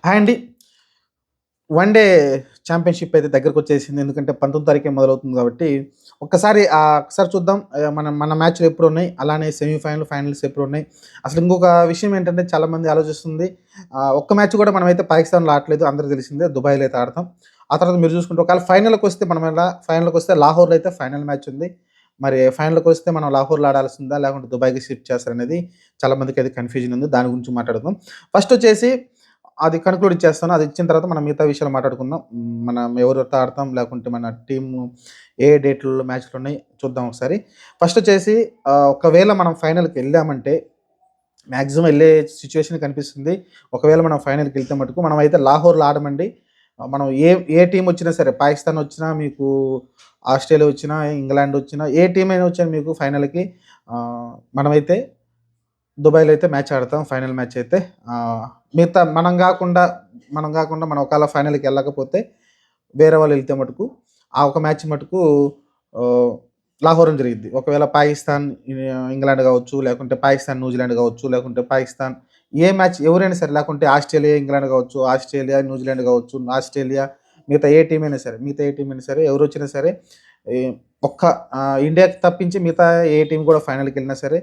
Hi అండి. One day championship అయితే దగ్గరకొచ్చేసింది. ఎందుకంటే 19 తారీఖే మొదలవుతుంది కాబట్టి, ఒకసారి చూద్దాం. మన మన మ్యాచ్‌లు ఎప్పుడున్నాయి, అలానే సెమీఫైనల్, ఫైనల్స్ ఎప్పుడున్నాయి. అసలు ఇంకొక విషయం ఏంటంటే చాలామంది ఆలోచిస్తుంది. ఒక్క మ్యాచ్ కూడా మనమైతే పాకిస్తాన్‌లో ఆడట్లేదు. అందరికి తెలిసిందే. దుబాయ్‌లో అయితే ఆడతాం. ఆ తర్వాత మీరు చూసుకుంటే ఒకవేళ ఫైనల్‌కొస్తే మనం ఎలా ఫైనల్‌కొస్తే లాహోర్‌లో అయితే ఫైనల్ మ్యాచ్ ఉంది. మరి ఫైనల్‌కొస్తే మనం లాహోర్‌లో ఆడాల్సిందా? లేకుంటే దుబాయ్‌కి షిఫ్ట్ చేస్తారనేది చాలా మందికైతే కన్‌ఫ్యూజన్ ఉంది. దాని గురించి మాట్లాడుకుందాం. ఫస్ట్ వచ్చేసి అది కన్క్లూడ్ ఇచ్చేస్తాను. అది ఇచ్చిన తర్వాత మనం మిగతా విషయాలు మాట్లాడుకుందాం. మనం ఎవరితో ఆడతాం, లేకుంటే మన టీము ఏ డేట్‌లలో మ్యాచ్‌లున్నాయి చూద్దాం ఒకసారి. ఫస్ట్ వచ్చేసి ఒకవేళ మనం ఫైనల్‌కెళ్ళామంటే మాక్సిమం ఎళ్ళే సిచ్యుయేషన్ కనిపిస్తుంది. ఒకవేళ మనం ఫైనల్‌కెళ్తే మటుకు మనమైతే లాహోర్‌లో ఆడమండి. మనం ఏ ఏ టీమొచ్చినా సరే, పాకిస్తాన్ వచ్చినా, మీకు ఆస్ట్రేలియా వచ్చినా, ఇంగ్లాండ్ వచ్చినా, ఏ టీమైనా వచ్చినా మీకు ఫైనల్‌కి మనమైతే దుబాయ్‌లో అయితే మ్యాచ్ ఆడతాం. ఫైనల్ మ్యాచ్ అయితే. మిగతా మనం గాకుండా మనం ఒకవేళ ఫైనల్‌కెళ్ళకపోతే వేరే వాళ్ళు ఎళ్తే మటుకు ఆ ఒక మ్యాచ్ మటుకు ఆహ్, లాహోర్‌లో జరిగిద్ది. ఒకవేళ పాకిస్తాన్, ఇంగ్లాండ్ కావచ్చు, లేకుంటే పాకిస్తాన్, న్యూజిలాండ్ కావచ్చు, లేకుంటే పాకిస్తాన్ ఏ మ్యాచ్ ఎవరైనా సరే, లేకుంటే ఆస్ట్రేలియా, ఇంగ్లాండ్ కావచ్చు, ఆస్ట్రేలియా, న్యూజిలాండ్ కావచ్చు, ఆస్ట్రేలియా మిగతా ఏ టీమ్ అయినా సరే ఎవరొచ్చినా సరే, ఈ ఒక్క ఇండియాకి తప్పించి మిగతా ఏ టీమ్ కూడా ఫైనల్‌కెళ్ళినా సరే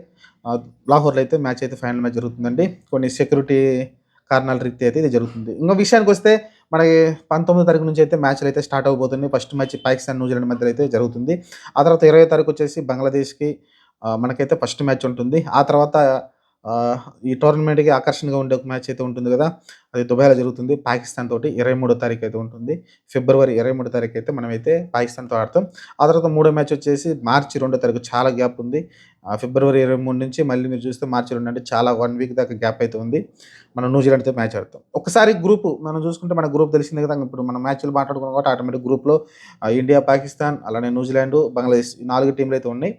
ఆహ్, లాహోర్‌లో అయితే మ్యాచ్ అయితే ఫైనల్ మ్యాచ్ జరుగుతుందండి. కొన్ని సెక్యూరిటీ కారణాల రీత్యా అయితే ఇది జరుగుతుంది. ఇంకో విషయానికొస్తే మనకి 19 తారీఖు నుంచి అయితే మ్యాచ్‌లయితే స్టార్ట్ అవ్వబోతున్నాయి. ఫస్ట్ మ్యాచ్ పాకిస్తాన్, న్యూజిలాండ్ మధ్యలో అయితే జరుగుతుంది. ఆ తర్వాత 20 తారీఖు వచ్చేసి బంగ్లాదేశ్‌కి మనకైతే ఫస్ట్ మ్యాచ్ ఉంటుంది. ఆ తర్వాత ఆహ్, ఈ టోర్నమెంట్‌కి ఆకర్షణగా ఉండే ఒక మ్యాచ్ అయితే ఉంటుంది గదా! అది దుబాయ్‌లో జరుగుతుంది. పాకిస్తాన్ తోటి 23 తారీఖు అయితే ఉంటుంది. ఫిబ్రవరి 23 తారీఖు అయితే మనమైతే పాకిస్తాన్‌తో ఆడతాం. ఆ తర్వాత మూడో మ్యాచ్ వచ్చేసి మార్చి 2 తారీఖు చాలా గ్యాప్ ఉంది. ఫిబ్రవరి 23 నుంచి మళ్ళీ మీరు చూస్తే మార్చి 2 అంటే చాలా 1 వీక్ దాకా గ్యాప్ అయితే ఉంది. మనం న్యూజిలాండ్‌తో మ్యాచ్ ఆడతాం. ఒకసారి గ్రూపు మనం చూసుకుంటే మన గ్రూప్ తెలిసిందే కదా! ఇప్పుడు మనం మ్యాచ్‌లు మాట్లాడుకున్నాం కాబట్టి ఆటోమేటిక్ గ్రూప్‌లో ఇండియా, పాకిస్తాన్, అలానే న్యూజిలాండ్, బంగ్లాదేశ్ ఈ 4 టీమ్‌లు అయితే ఉన్నాయి.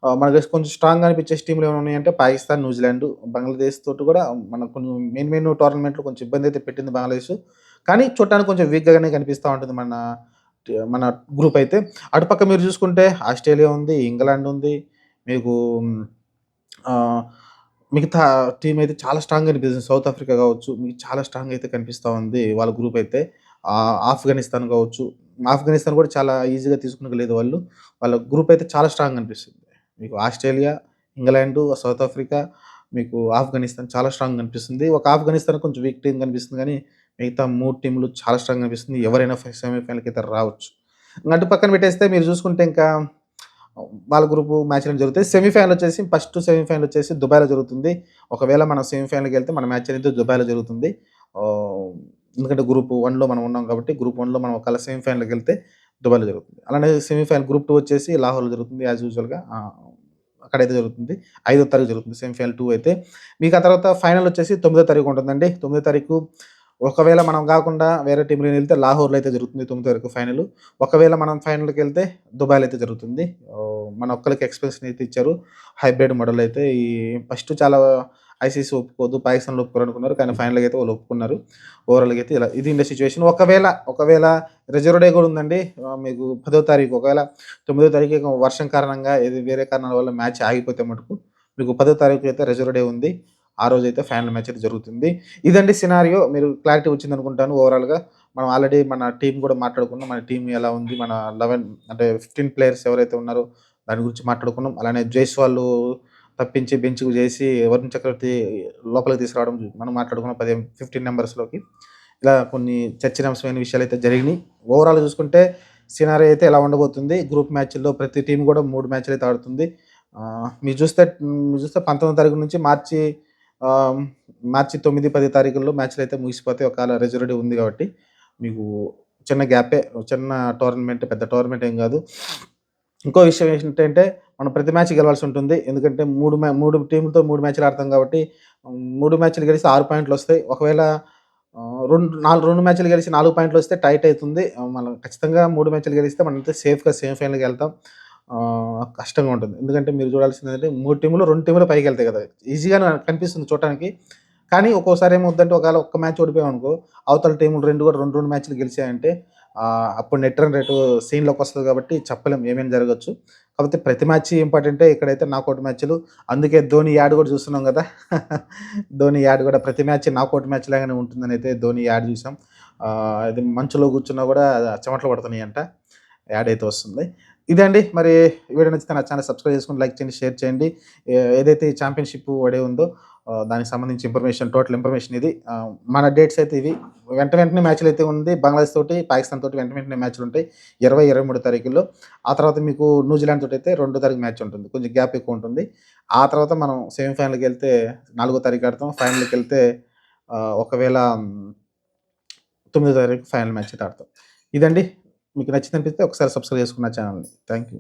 మనకి కొంచెం స్ట్రాంగ్‌గా అనిపించే టీమ్‌లు ఏమైనా ఉన్నాయంటే పాకిస్తాన్, న్యూజిలాండ్, బంగ్లాదేశ్ తోటి కూడా మనకు కొన్ని మెయిన్ టోర్నమెంట్‌లో కొంచెం ఇబ్బంది అయితే పెట్టింది బంగ్లాదేశ్. కానీ చూడటానికి కొంచెం వీక్‌గానే కనిపిస్తా ఉంటుంది మన గ్రూప్ అయితే. అటుపక్క మీరు చూసుకుంటే ఆస్ట్రేలియా ఉంది, ఇంగ్లాండ్ ఉంది. మీకు ఆహ్, మిగతా టీమ్ అయితే చాలా స్ట్రాంగ్‌గా అనిపిస్తుంది. సౌత్ ఆఫ్రికా కావచ్చు, మీకు చాలా స్ట్రాంగ్‌గా అయితే కనిపిస్తా ఉంది వాళ్ళ గ్రూప్ అయితే. ఆఫ్ఘనిస్తాన్ కావచ్చు, ఆఫ్ఘనిస్తాన్ కూడా చాలా ఈజీగా తీసుకునగలేదు వాళ్ళు. వాళ్ళ గ్రూప్ అయితే చాలా స్ట్రాంగ్‌గా అనిపిస్తుంది. మీకు ఆస్ట్రేలియా, ఇంగ్లాండు, సౌత్ ఆఫ్రికా, మీకు ఆఫ్ఘనిస్తాన్ చాలా స్ట్రాంగ్‌గా అనిపిస్తుంది. ఒక ఆఫ్ఘనిస్తాన్ కొంచెం వీక్ టీమ్ కనిపిస్తుంది గానీ, మిగతా 3 టీమ్‌లు చాలా స్ట్రాంగ్‌గా అనిపిస్తుంది. ఎవరైనా సెమీఫైనల్‌కైతే రావచ్చు. ఇంక అటు పక్కన పెట్టేస్తే మీరు చూసుకుంటే ఇంకా వాళ్ళ గ్రూపు మ్యాచ్‌లన్నీ జరుగుతాయి. ఫస్ట్ సెమీఫైనల్ వచ్చేసి దుబాయ్‌లో జరుగుతుంది. ఒకవేళ మనం సెమీఫైనల్‌కెళ్తే మన మ్యాచ్ అనేది దుబాయ్‌లో జరుగుతుంది. ఆహ్, ఎందుకంటే గ్రూప్ 1లో మనం ఉన్నాం కాబట్టి, గ్రూప్ 1లో మనం ఒకవేళ సెమీఫైనల్‌కెళ్తే దుబాయ్‌లో జరుగుతుంది. అలానే సెమీఫైనల్ గ్రూప్ 2 వచ్చేసి లాహోర్‌లో జరుగుతుంది యాస్ యూజువల్‌గా. అక్కడైతే జరుగుతుంది. 5వ తారీఖు జరుగుతుంది సెమీఫైనల్ 2 అయితే. మీకు ఆ తర్వాత ఫైనల్ వచ్చేసి 9వ తారీఖు ఉంటుందండి. 9వ తారీఖు ఒకవేళ మనం గాకుండా వేరే టీమ్‌లో ఎళ్తే లాహోర్‌లో అయితే జరుగుతుంది 9వ తారీఖు ఫైనలు. ఒకవేళ మనం ఫైనల్‌కెళ్తే దుబాయ్‌లో అయితే జరుగుతుంది. మన ఒక్కళ్ళకి ఎక్స్‌ప్రెషన్ అయితే ఇచ్చారు. హైబ్రిడ్ మోడల్ అయితే ఫస్ట్ చాలా ఐసీసీ ఒప్పుకోదు, పాకిస్తాన్‌లో ఒప్పుకోరనుకున్నారు. కానీ ఫైనల్‌గా అయితే వాళ్ళు ఒప్పుకున్నారు. ఓవరాల్‌గా అయితే ఇది ఇండియా సిట్యుయేషన్. ఒకవేళ రిజర్వ్ డే కూడా ఉందండి. మీకు 10వ తారీఖు ఒకవేళ 9వ తారీఖు వర్షం కారణంగా వేరే కారణాల వల్ల మ్యాచ్ ఆగిపోతే మటుకు మీకు 10వ తారీఖు అయితే రిజర్వ్ డే ఉంది. ఆ రోజైతే ఫైనల్ మ్యాచ్ అయితే జరుగుతుంది. ఇదండి సినారియో. మీరు క్లారిటీ వచ్చిందనుకుంటాను ఓవరాల్‌గా. మనం ఆల్రెడీ మన టీమ్ కూడా మాట్లాడుకున్నాం. మన టీమ్ ఎలా ఉంది? మన 11 అంటే 15 ప్లేయర్స్ ఎవరైతే ఉన్నారో దాని గురించి మాట్లాడుకున్నాం. అలానే జైస్వాల్ తప్పించి బెంచ్‌కు చేసి వరుణ్ చక్రవర్తి లోపలికి తీసుకురావడం మనం మాట్లాడుకున్నాం 15 నంబర్స్‌లోకి. ఇలా కొన్ని చర్చనీయాంశమైన విషయాలైతే జరిగినియి. ఓవరాల్‌గా చూసుకుంటే సినారియో అయితే ఇలా ఉండబోతుంది. గ్రూప్ మ్యాచ్‌ల్లో ప్రతి టీమ్ కూడా 3 మ్యాచ్‌లయితే ఆడుతుంది. మీరు చూస్తే 19వ తారీఖు నుంచి ఆహ్, మార్చి 9, 10 తారీఖుల్లో మ్యాచ్‌లయితే ముగిసిపోతాయి. ఒకవేళ రిజర్వ్ డే ఉంది కాబట్టి. మీకు చిన్న గ్యాపే. చిన్న టోర్నమెంట్, పెద్ద టోర్నమెంట్ ఏం గాదు. ఇంకో విషయం ఏంటంటే, మనం ప్రతి మ్యాచ్ గెలవాల్సి ఉంటుంది. ఎందుకంటే 3 టీమ్‌లతో 3 మ్యాచ్‌లు ఆడతాం కాబట్టి 3 మ్యాచ్‌లు గెలిస్తే 6 పాయింట్లొస్తాయి. ఒకవేళ 2 మ్యాచ్‌లు గెలిచి 4 పాయింట్లొస్తే టైట్ అయితుంది. మనం ఖచ్చితంగా 3 మ్యాచ్‌లు గెలిస్తే మనమైతే సేఫ్‌గా సెమీఫైనల్‌కెళ్తాం. కష్టంగా ఉంటుంది. ఎందుకంటే మీరు చూడాల్సిందేంటంటే 3 టీమ్‌లో 2 టీమ్‌లే పైకెళ్తాయి కదా! ఈజీగానే కనిపిస్తుంది చూడటానికి. కానీ ఒక్కోసారి ఏమవుద్దంటే ఒకవేళ ఒక్క మ్యాచ్ ఓడిపోయామనుకో, అవతల టీములు 2 కూడా 2 మ్యాచ్‌లు గెలిచాయంటే అప్పుడు నెట్ రన్ రేటు సీన్‌లోకొస్తది కాబట్టి చెప్పలేం ఏమేం జరగొచ్చు. కాకపోతే ప్రతి మ్యాచ్ ఇంపార్టెంటే. ఇక్కడైతే నాకౌట్ మ్యాచ్‌లు. అందుకే ధోని యాడ్ గూడా చూస్తున్నాం గదా! ధోని యాడ్ గూడా ప్రతి మ్యాచ్ నాకౌట్ మ్యాచ్ లాగానే ఉంటుందనైతే ధోని యాడ్ చూసాం. ఇది మంచులో కూర్చున్నా గూడా చెమటలు పడుతున్నాయంట. యాడ్ అయితే వస్తుంది. ఇదే అండి. మరి వీడియో నచ్చితే నా ఛానల్ సబ్స్క్రైబ్ చేసుకొని లైక్ చేయండి, షేర్ చేయండి. ఏదైతే ఈ ఛాంపియన్‌షిప్ వడే ఉందో దానికి సంబంధించి టోటల్ ఇన్ఫర్మేషన్ ఇది. మన డేట్స్ అయితే ఇవి. వెంటనే మ్యాచ్‌లయితే ఉంది. బంగ్లాదేశ్ తోటి, పాకిస్తాన్ తోటి వెంటనే మ్యాచ్‌లుంటాయి. 20, 23 తారీఖుల్లో. ఆ తర్వాత మీకు న్యూజిలాండ్ తోటైతే 2 తారీఖు మ్యాచ్ ఉంటుంది. కొంచెం గ్యాప్ ఎక్కువ ఉంటుంది. ఆ తర్వాత మనం సెమీఫైనల్‌కెళ్తే 4 తారీఖు ఆడతాం. ఫైనల్‌కెళ్తే ఒకవేళ 9 తారీఖు ఫైనల్ మ్యాచ్ అయితే ఆడతాం. ఇదండి. మీకు నచ్చిందనిపిస్తే ఒకసారి సబ్స్క్రైబ్ చేసుకున్న ఛానల్‌ని. Thank you.